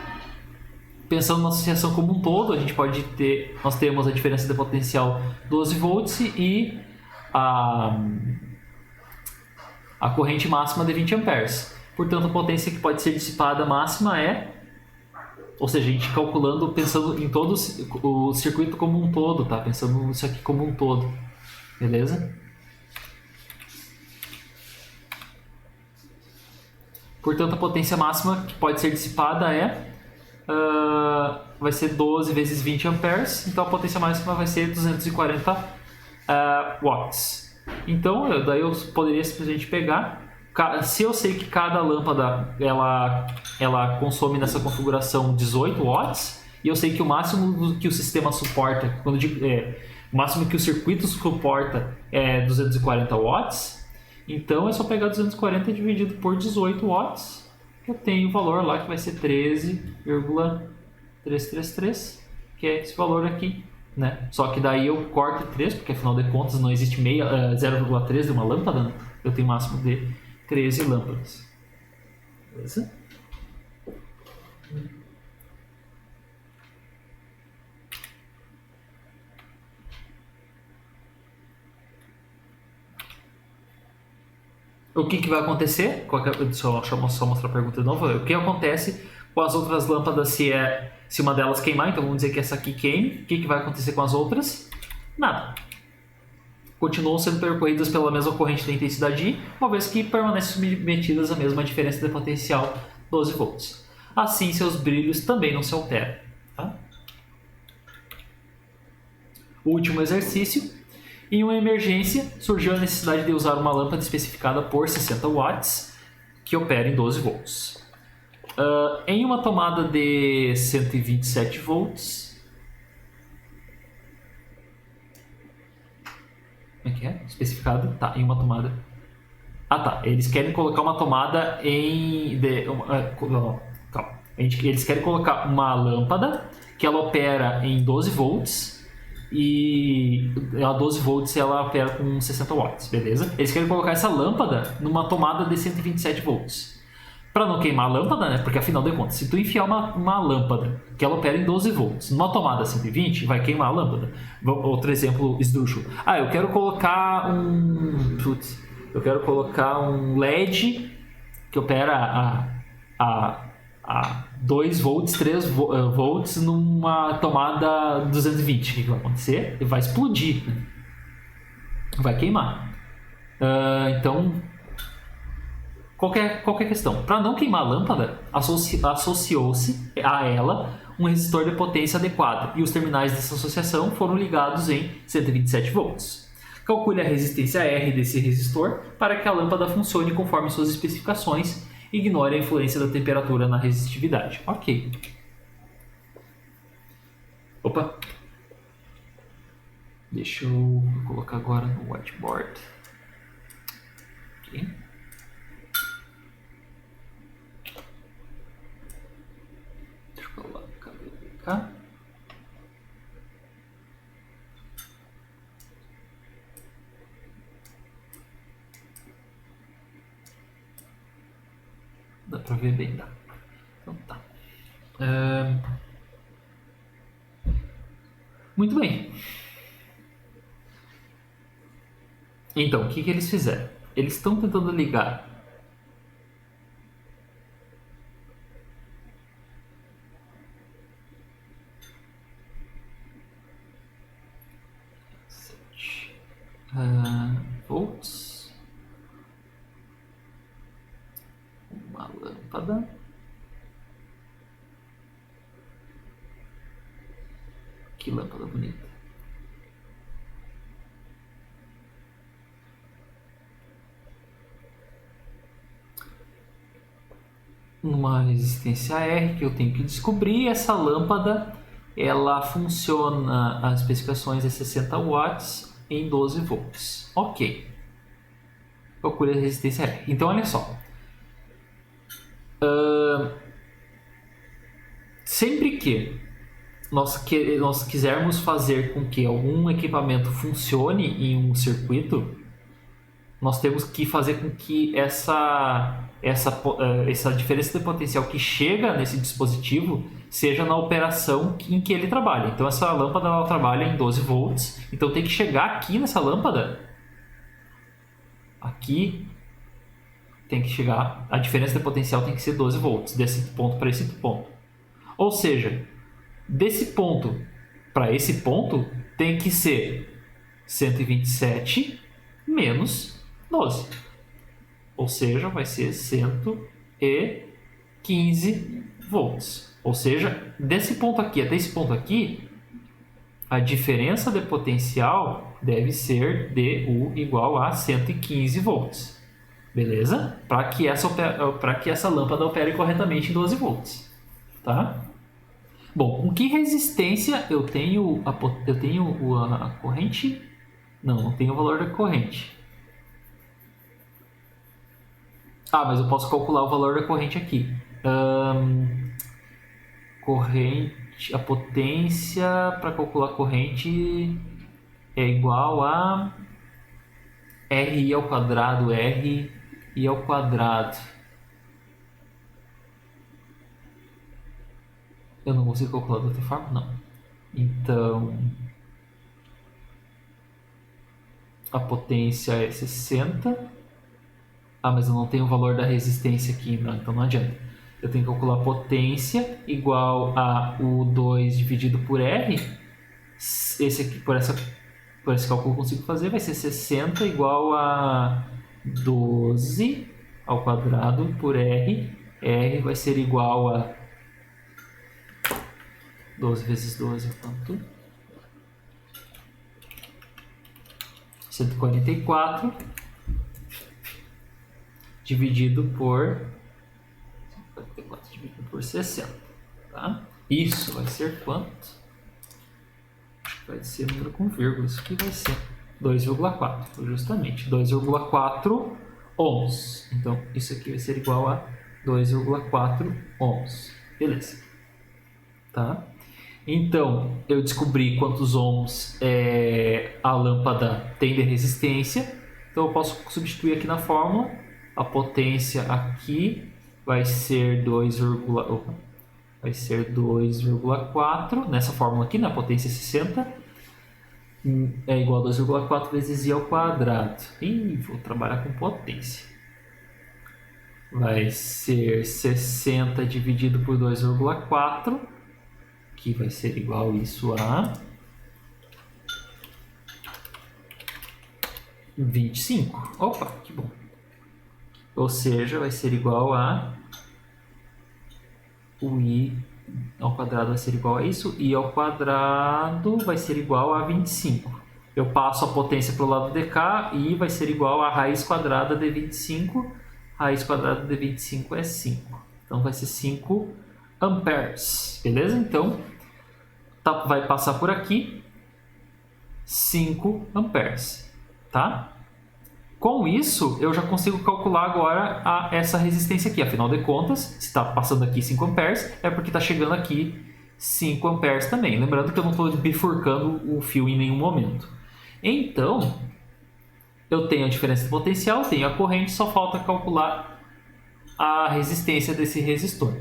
Pensando na associação como um todo, a gente pode ter, nós temos a diferença de potencial 12 volts e a corrente máxima de 20 amperes. Portanto, a potência que pode ser dissipada máxima ou seja, a gente calculando, pensando em todo o circuito como um todo, tá? Pensando nisso aqui como um todo. Beleza? Portanto, a potência máxima que pode ser dissipada vai ser 12 vezes 20 amperes. Então, a potência máxima vai ser 240 watts. Então, daí eu poderia simplesmente pegar... Se eu sei que cada lâmpada ela consome nessa configuração 18 watts, e eu sei que o máximo que o sistema suporta, quando digo, o máximo que o circuito suporta é 240 watts... Então é só pegar 240 dividido por 18 watts, que eu tenho o valor lá que vai ser 13,333, que é esse valor aqui né? Só que daí eu corto 3, porque afinal de contas não existe 0,3 de uma lâmpada, né? Eu tenho um máximo de 13 lâmpadas. Beleza? O que vai acontecer? Só mostrar a pergunta de novo. O que acontece com as outras lâmpadas se uma delas queimar? Então vamos dizer que essa aqui queime. O que vai acontecer com as outras? Nada. Continuam sendo percorridas pela mesma corrente da intensidade I, uma vez que permanecem submetidas à mesma diferença de potencial 12 volts. Assim, seus brilhos também não se alteram. Tá? Último exercício. Em uma emergência, surgiu a necessidade de usar uma lâmpada especificada por 60 watts, que opera em 12 volts. Em uma tomada de 127 volts... Como é que é? Especificado? Tá, em uma tomada... Ah, tá. Eles querem colocar uma tomada em... Calma. Eles querem colocar uma lâmpada que ela opera em 12 volts... E a 12 volts ela opera com 60 watts, beleza? Eles querem colocar essa lâmpada numa tomada de 127 volts. Para não queimar a lâmpada, né? Porque afinal de contas, se tu enfiar uma lâmpada que ela opera em 12 volts numa tomada 120, vai queimar a lâmpada. Outro exemplo esdrúxulo. Eu quero colocar eu quero colocar um LED que opera a 2 volts, 3 volts numa tomada 220. O que vai acontecer? Ele vai explodir, né? Vai queimar. Então, qualquer questão. Para não queimar a lâmpada, associou-se a ela um resistor de potência adequado e os terminais dessa associação foram ligados em 127 volts. Calcule a resistência R desse resistor para que a lâmpada funcione conforme suas especificações. Ignore a influência da temperatura na resistividade. Ok. Opa. Deixa eu colocar agora no whiteboard. Ok. Deixa eu colocar cá. Dá pra ver bem, dá. Então tá. Muito bem. Então, o que eles fizeram? Eles estão tentando ligar volts. Uma lâmpada. Que lâmpada bonita. Uma resistência R que eu tenho que descobrir. Essa lâmpada, ela funciona, as especificações é 60 watts em 12 volts. Ok. Procure a resistência R. Então, olha só. Sempre que nós quisermos fazer com que algum equipamento funcione em um circuito, nós temos que fazer com que essa diferença de potencial que chega nesse dispositivo seja na operação em que ele trabalha. Então essa lâmpada ela trabalha em 12 volts, então tem que chegar aqui nessa lâmpada, aqui tem que chegar, a diferença de potencial tem que ser 12 volts, desse ponto para esse ponto. Ou seja, desse ponto para esse ponto tem que ser 127 menos 12. Ou seja, vai ser 115 volts. Ou seja, desse ponto aqui até esse ponto aqui, a diferença de potencial deve ser DU igual a 115 volts. Beleza? Para que essa lâmpada opere corretamente em 12 volts. Tá? Bom, com que resistência eu tenho a corrente? Não tenho o valor da corrente. Mas eu posso calcular o valor da corrente aqui. Corrente a potência para calcular a corrente é igual a RI ao quadrado, RI ao quadrado. Eu não consigo calcular de outra forma? Não. Então, a potência é 60. Mas eu não tenho o valor da resistência aqui, não, então não adianta. Eu tenho que calcular a potência igual a U2 dividido por R. Esse aqui, por esse cálculo eu consigo fazer, vai ser 60 igual a 12 ao quadrado por R. R vai ser igual a 12 vezes 12 é quanto? 144 dividido por 144 dividido por 60, tá? Isso vai ser quanto? Acho que vai ser número com vírgula, isso aqui vai ser 2,4, justamente 2,4 ohms. Então isso aqui vai ser igual a 2,4 ohms, beleza? Tá? Então, eu descobri quantos ohms a lâmpada tem de resistência. Então, eu posso substituir aqui na fórmula. A potência aqui vai ser 2,4. Nessa fórmula aqui, na potência 60, é igual a 2,4 vezes I ao quadrado. Vou trabalhar com potência. Vai ser 60 dividido por 2,4. Que vai ser igual isso a 25. Opa, que bom. Ou seja, vai ser igual a o I ao quadrado vai ser igual a isso. I ao quadrado vai ser igual a 25. Eu passo a potência para o lado de cá. I vai ser igual a raiz quadrada de 25. Raiz quadrada de 25 é 5. Então vai ser 5 amperes. Beleza? Então, vai passar por aqui 5 amperes. Tá? Com isso, eu já consigo calcular agora essa resistência aqui. Afinal de contas, se está passando aqui 5 amperes, é porque está chegando aqui 5 amperes também. Lembrando que eu não estou bifurcando o fio em nenhum momento. Então, eu tenho a diferença de potencial, tenho a corrente, só falta calcular a resistência desse resistor.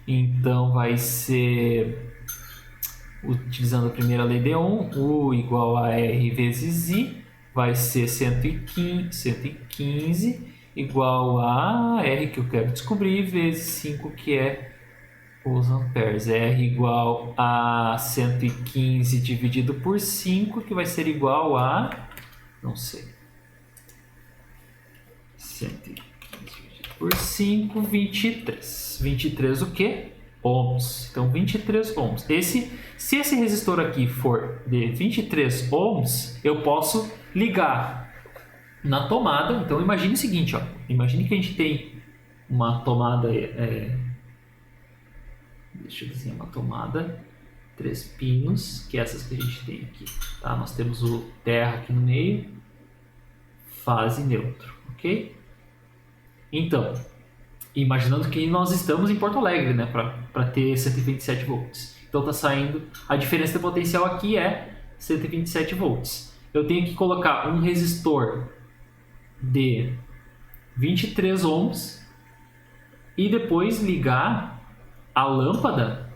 Então, vai ser, utilizando a primeira lei de Ohm, U igual a R vezes I, vai ser 115 igual a R, que eu quero descobrir, vezes 5, que é os amperes. R igual a 115 dividido por 5, que vai ser igual a, não sei, 115 dividido por 5, 23. 23 o quê? Ohms. Então, 23 ohms. Se esse resistor aqui for de 23 ohms, eu posso ligar na tomada. Então, imagine o seguinte, ó. Imagine que a gente tem uma tomada, deixa eu desenhar uma tomada, 3 pinos, que é essas que a gente tem aqui. Tá? Nós temos o terra aqui no meio, fase neutro, ok? Então, imaginando que nós estamos em Porto Alegre, né, para ter 127 volts. Então está saindo, a diferença de potencial aqui é 127 volts. Eu tenho que colocar um resistor de 23 ohms e depois ligar a lâmpada.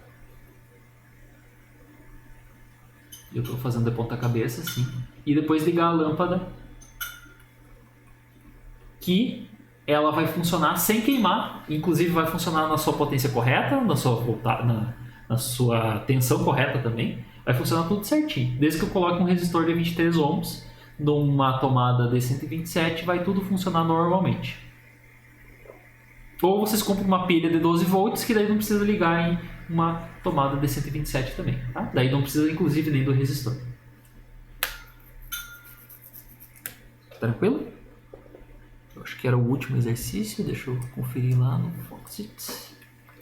Eu estou fazendo de ponta cabeça, assim. E depois ligar a lâmpada, que ela vai funcionar sem queimar, inclusive vai funcionar na sua potência correta, na sua tensão correta também, vai funcionar tudo certinho. Desde que eu coloque um resistor de 23 ohms numa tomada de 127, vai tudo funcionar normalmente. Ou vocês compram uma pilha de 12 volts, que daí não precisa ligar em uma tomada de 127 também, tá? Daí não precisa inclusive nem do resistor. Tranquilo? Eu acho que era o último exercício, deixa eu conferir lá no Foxit.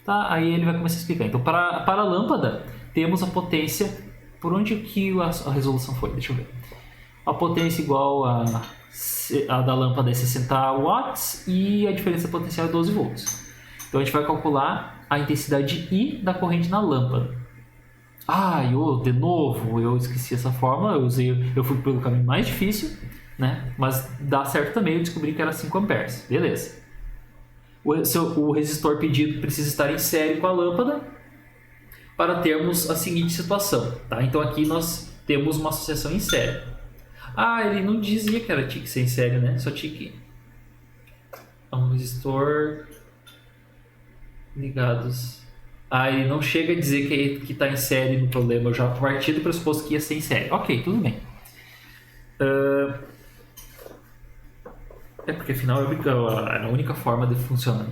Tá, aí ele vai começar a explicar. Então, para a lâmpada, temos a potência, por onde que a resolução foi? Deixa eu ver. A potência igual a da lâmpada é 60 watts e a diferença potencial é 12 volts. Então, a gente vai calcular a intensidade I da corrente na lâmpada. De novo, eu esqueci essa fórmula, eu fui pelo caminho mais difícil, né? Mas dá certo também, eu descobri que era 5 amperes. Beleza. O resistor pedido precisa estar em série com a lâmpada para termos a seguinte situação, tá? Então aqui nós temos uma associação em série. Ele não dizia que tinha que ser em série, né? Só tinha que... um resistor ligados... ele não chega a dizer que está em série no problema. Eu já parti do pressuposto que ia ser em série. Ok, tudo bem. Porque afinal é a única forma de funcionar.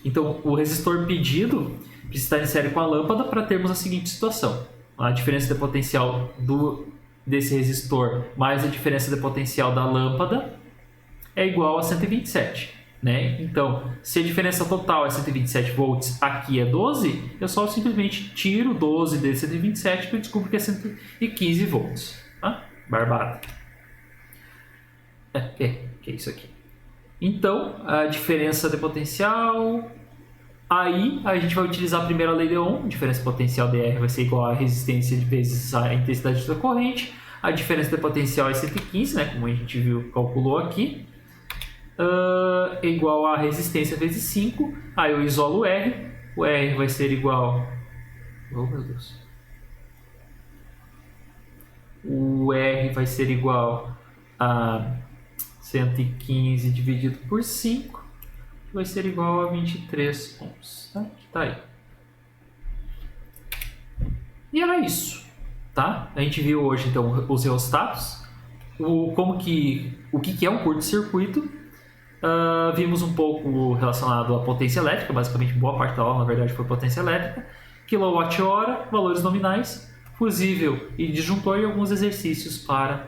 Então, o resistor pedido precisa estar em série com a lâmpada para termos a seguinte situação. A diferença de potencial desse resistor mais a diferença de potencial da lâmpada é igual a 127. Né? Então, se a diferença total é 127 volts, aqui é 12, eu só simplesmente tiro 12 de 127 e descubro que é 115 volts. Tá? Barbada. Que é isso aqui. Então, a diferença de potencial... Aí, a gente vai utilizar a primeira lei de Ohm. A diferença de potencial de R vai ser igual a resistência vezes a intensidade da corrente. A diferença de potencial é 115, né? Como a gente calculou aqui. É igual a resistência vezes 5. Aí eu isolo o R. O R vai ser igual... Oh, meu Deus. O R vai ser igual a 115 dividido por 5. Vai ser igual a 23 ohms. Tá aí. E era isso. Tá? A gente viu hoje, então, os reostatos. O que é um curto-circuito. Vimos um pouco relacionado à potência elétrica, basicamente boa parte da aula, na verdade, foi potência elétrica, quilowatt-hora, valores nominais, fusível e disjuntor e alguns exercícios para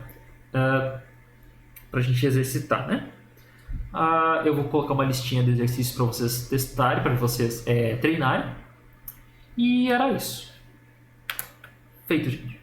a gente exercitar, né? Eu vou colocar uma listinha de exercícios para vocês testarem, para vocês treinarem. E era isso. Feito, gente.